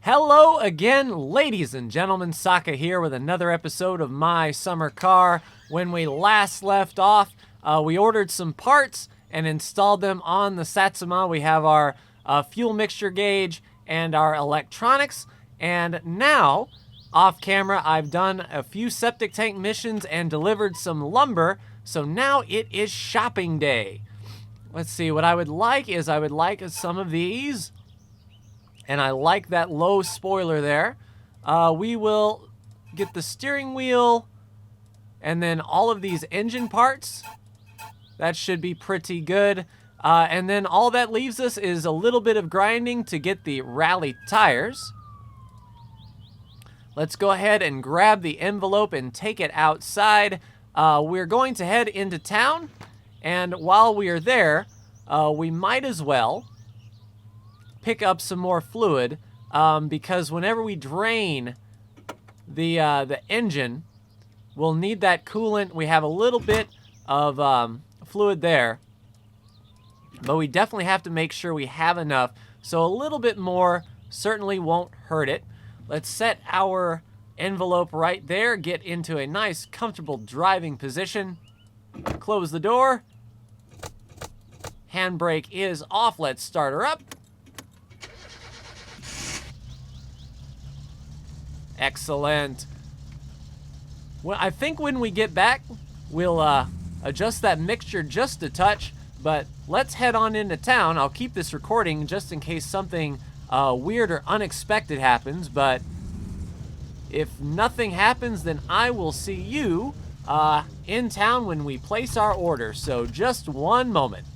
Hello again, ladies and gentlemen. Saka here with another episode of My Summer Car. When we last left off, we ordered some parts and installed them on the Satsuma. We have our fuel mixture gauge and our electronics. And now, off camera, I've done a few septic tank missions and delivered some lumber. So now it is shopping day. Let's see, what I would like is some of these. And I like that low spoiler there. We will get the steering wheel and then all of these engine parts. That should be pretty good. And then all that leaves us is a little bit of grinding to get the rally tires. Let's go ahead and grab the envelope and take it outside. We're going to head into town. And while we are there, we might as well pick up some more fluid, because whenever we drain the engine, we'll need that coolant. We have a little bit of fluid there, but we definitely have to make sure we have enough. So a little bit more certainly won't hurt it. Let's set our envelope right there, get into a nice, comfortable driving position. Close the door. Handbrake is off. Let's start her up. Excellent. Well, I think when we get back, we'll adjust that mixture just a touch, but let's head on into town. I'll keep this recording just in case something weird or unexpected happens, but if nothing happens, then I will see you in town when we place our order. So just one moment.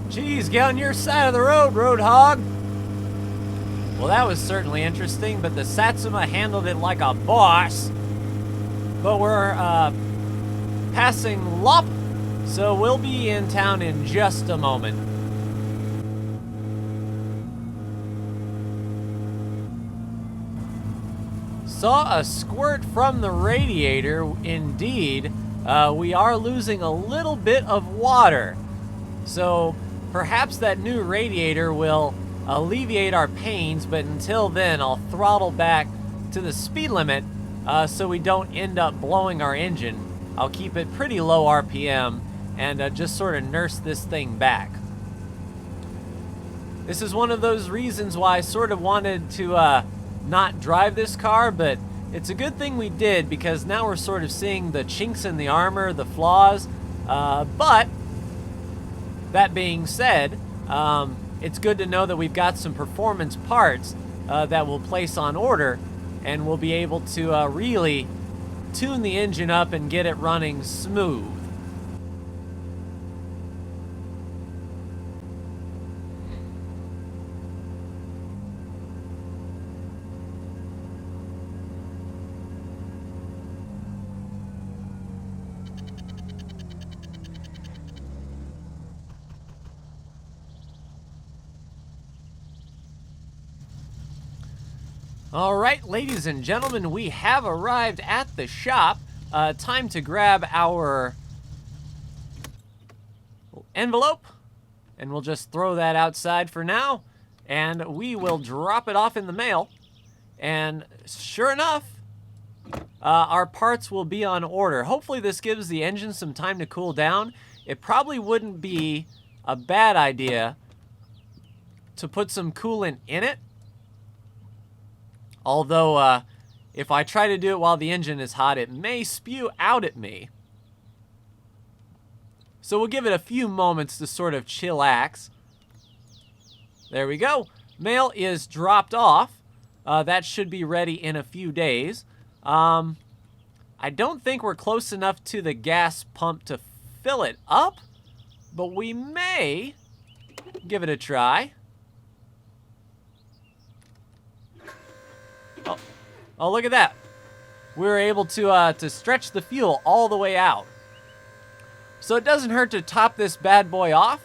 Geez, get on your side of the road, Roadhog. Well, that was certainly interesting, but the Satsuma handled it like a boss. But we're passing Lop, so we'll be in town in just a moment. Saw a squirt from the radiator, indeed. We are losing a little bit of water. So perhaps that new radiator will alleviate our pains, but until then, I'll throttle back to the speed limit so we don't end up blowing our engine. I'll keep it pretty low RPM and just sort of nurse this thing back. This is one of those reasons why I sort of wanted to not drive this car, but it's a good thing we did because now we're sort of seeing the chinks in the armor, the flaws, but that being said, it's good to know that we've got some performance parts that we'll place on order, and we'll be able to really tune the engine up and get it running smooth. All right, ladies and gentlemen, we have arrived at the shop. Time to grab our envelope, and we'll just throw that outside for now, and we will drop it off in the mail. And sure enough, our parts will be on order. Hopefully this gives the engine some time to cool down. It probably wouldn't be a bad idea to put some coolant in it. Although, if I try to do it while the engine is hot, it may spew out at me. So we'll give it a few moments to sort of chillax. There we go. Mail is dropped off. That should be ready in a few days. I don't think we're close enough to the gas pump to fill it up, but we may give it a try. Oh, look at that. We were able to stretch the fuel all the way out. So it doesn't hurt to top this bad boy off.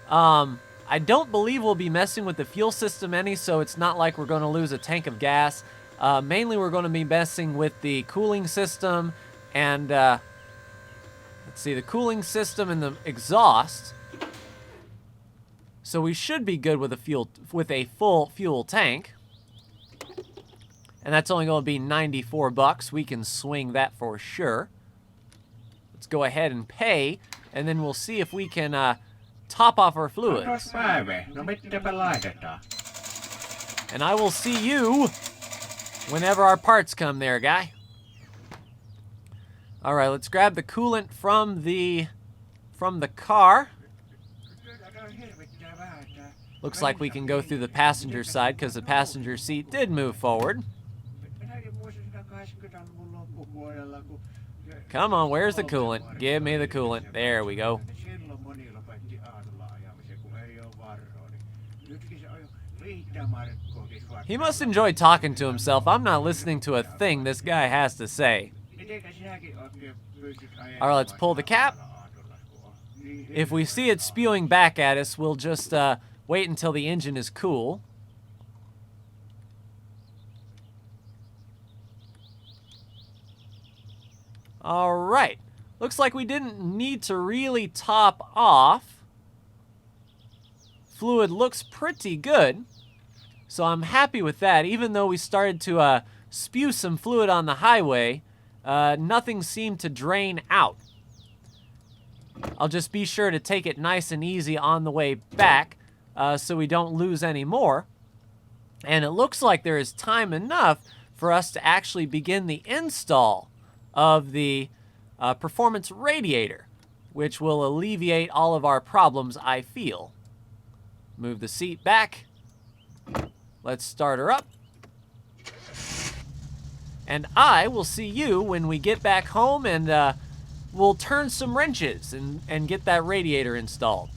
I don't believe we'll be messing with the fuel system any, so it's not like we're going to lose a tank of gas. Mainly we're going to be messing with the cooling system and, let's see, the cooling system and the exhaust. So we should be good with a full fuel tank. And that's only going to be $94. We can swing that for sure. Let's go ahead and pay, and then we'll see if we can top off our fluids. And I will see you whenever our parts come there, guy. All right, let's grab the coolant from the car. Looks like we can go through the passenger side because the passenger seat did move forward. Come on, where's the coolant? Give me the coolant. There we go. He must enjoy talking to himself. I'm not listening to a thing this guy has to say. All right, let's pull the cap. If we see it spewing back at us, we'll just wait until the engine is cool. All right. Looks like we didn't need to really top off. Fluid looks pretty good. So I'm happy with that. Even though we started to spew some fluid on the highway, nothing seemed to drain out. I'll just be sure to take it nice and easy on the way back so we don't lose any more. And it looks like there is time enough for us to actually begin the install of the performance radiator, which will alleviate all of our problems, I feel. Move the seat back. Let's start her up. And I will see you when we get back home, and we'll turn some wrenches and get that radiator installed.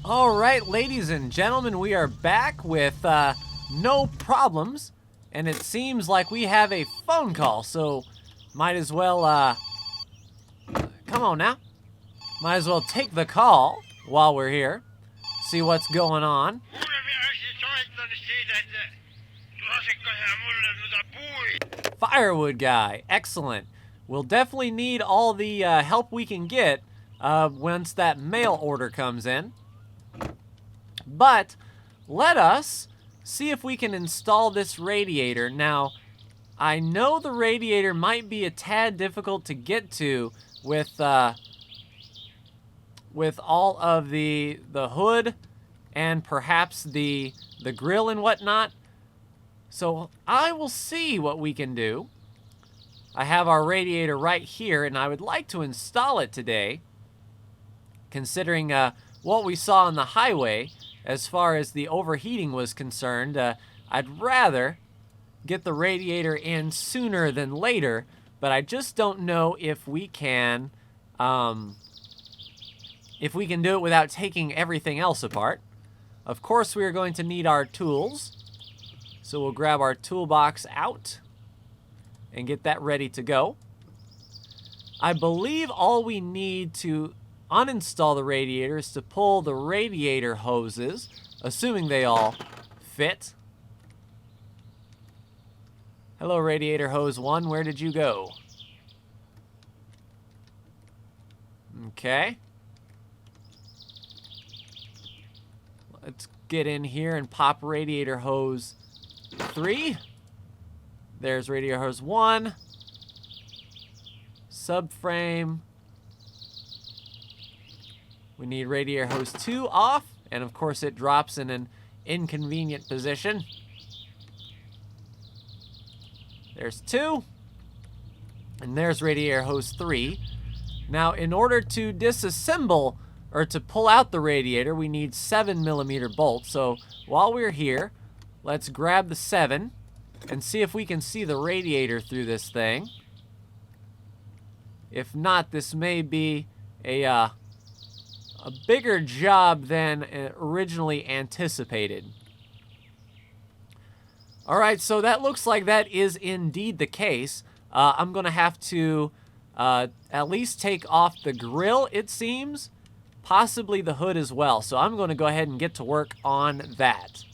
All right, ladies and gentlemen, we are back with no problems. And it seems like we have a phone call, so might as well, come on now. Might as well take the call while we're here. See what's going on. Firewood guy, excellent. We'll definitely need all the help we can get once that mail order comes in. But let us see if we can install this radiator. Now, I know the radiator might be a tad difficult to get to with all of the hood and perhaps the grill and whatnot. So I will see what we can do. I have our radiator right here, and I would like to install it today, considering what we saw on the highway as far as the overheating was concerned. I'd rather get the radiator in sooner than later, but I just don't know if we can do it without taking everything else apart. Of course, we are going to need our tools. So we'll grab our toolbox out and get that ready to go. I believe all we need to uninstall the radiator is to pull the radiator hoses, assuming they all fit. Hello, radiator hose 1, where did you go? Okay. Let's get in here and pop radiator hose 3. There's radiator hose 1. Subframe. We need radiator hose 2 off, and of course it drops in an inconvenient position. There's 2. And there's radiator hose 3. Now, in order to disassemble or to pull out the radiator, we need 7mm bolts. So while we're here, let's grab the 7 and see if we can see the radiator through this thing. If not, this may be a bigger job than originally anticipated. All right, so that looks like that is indeed the case. I'm going to have to at least take off the grill, it seems, possibly the hood as well. So I'm going to go ahead and get to work on that.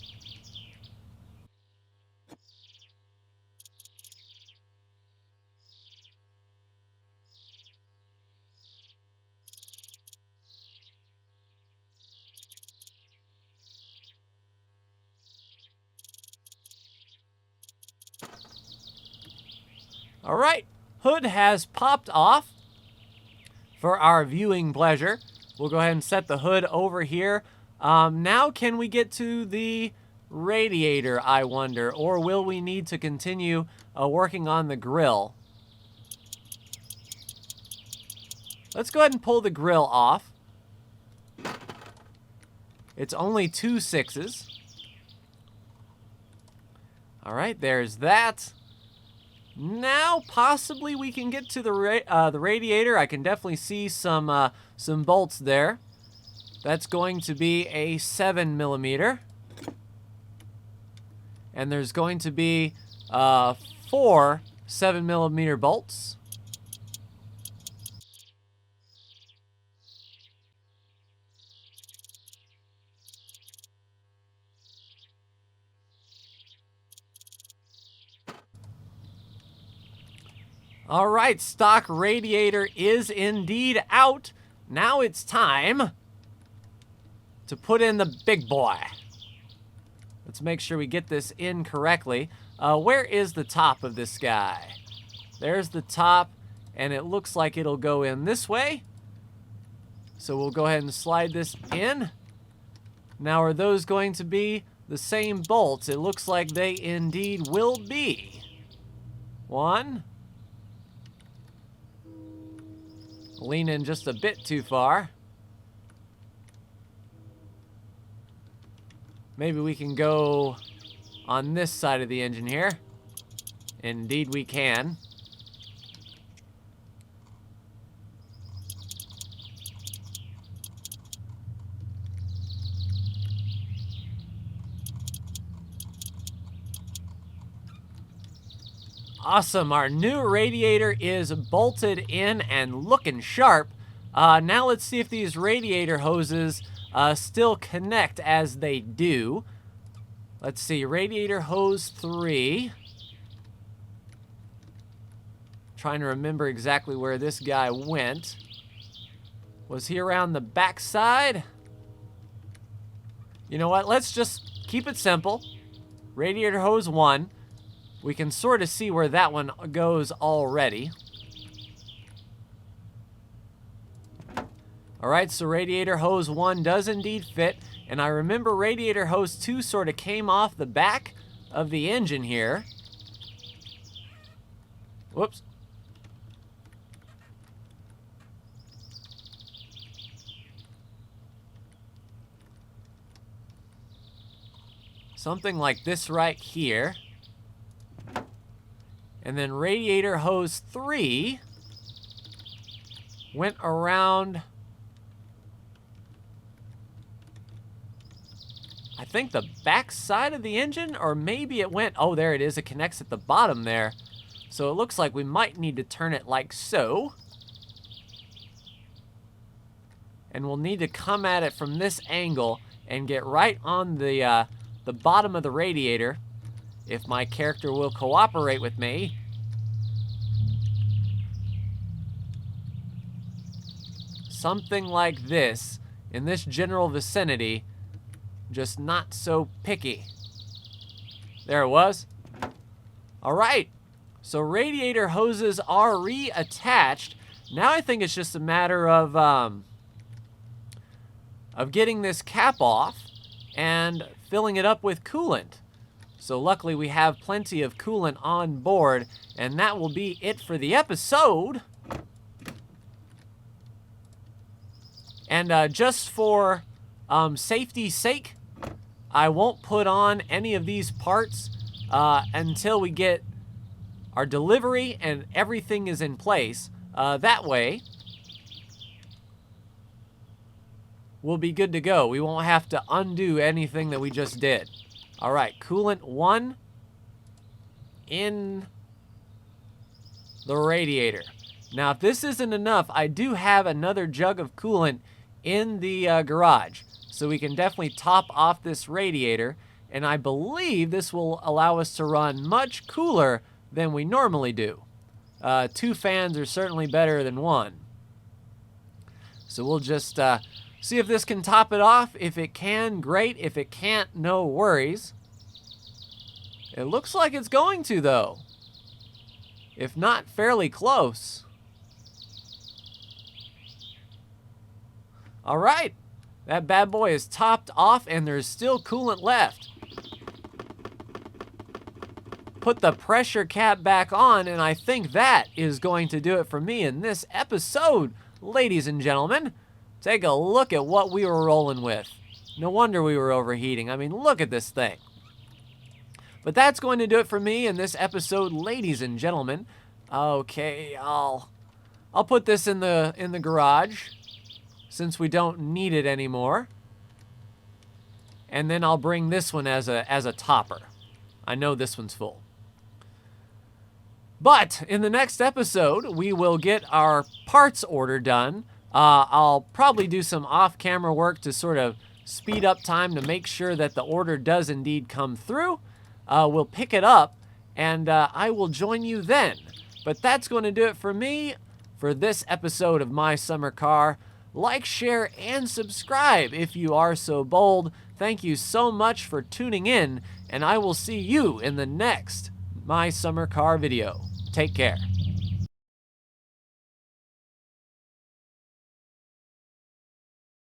All right, hood has popped off for our viewing pleasure. We'll go ahead and set the hood over here. Now can we get to the radiator, I wonder, or will we need to continue working on the grill? Let's go ahead and pull the grill off. It's only 2 6s. All right, there's that. Now, possibly we can get to the radiator. I can definitely see some bolts there. That's going to be a 7mm. And there's going to be 4 7mm bolts. All right, stock radiator is indeed out. Now it's time to put in the big boy. Let's make sure we get this in correctly. Where is the top of this guy? There's the top, and it looks like it'll go in this way. So we'll go ahead and slide this in. Now, are those going to be the same bolts? It looks like they indeed will be. 1. Lean in just a bit too far. Maybe we can go on this side of the engine here. Indeed we can. Awesome, our new radiator is bolted in and looking sharp. Now let's see if these radiator hoses still connect as they do. Let's see, radiator hose 3. Trying to remember exactly where this guy went. Was he around the back side? You know what, let's just keep it simple. Radiator hose 1. We can sort of see where that one goes already. Alright, so radiator hose 1 does indeed fit. And I remember radiator hose 2 sort of came off the back of the engine here. Whoops. Something like this right here. And then radiator hose 3 went around, I think, the back side of the engine, or maybe it went, oh, there it is, it connects at the bottom there. So it looks like we might need to turn it like so. And we'll need to come at it from this angle and get right on the bottom of the radiator, if my character will cooperate with me. Something like this, in this general vicinity, just not so picky. There it was. All right, so radiator hoses are reattached. Now I think it's just a matter of getting this cap off and filling it up with coolant. So luckily we have plenty of coolant on board, and that will be it for the episode. And just for safety's sake, I won't put on any of these parts until we get our delivery and everything is in place. That way, we'll be good to go. We won't have to undo anything that we just did. All right, coolant 1 in the radiator. Now, if this isn't enough, I do have another jug of coolant in the garage. So we can definitely top off this radiator, and I believe this will allow us to run much cooler than we normally do. 2 fans are certainly better than 1. So we'll just see if this can top it off. If it can, great. If it can't, no worries. It looks like it's going to, though. If not, fairly close. All right. That bad boy is topped off, and there's still coolant left. Put the pressure cap back on, and I think that is going to do it for me in this episode, ladies and gentlemen. Take a look at what we were rolling with. No wonder we were overheating. I mean, look at this thing. But that's going to do it for me in this episode, ladies and gentlemen. Okay, I'll put this in the garage, since we don't need it anymore. And then I'll bring this one as a topper. I know this one's full. But in the next episode, we will get our parts order done. I'll probably do some off-camera work to sort of speed up time to make sure that the order does indeed come through. We'll pick it up, and I will join you then. But that's going to do it for me for this episode of My Summer Car. Like, share, and subscribe if you are so bold. Thank you so much for tuning in, and I will see you in the next My Summer Car video. Take care.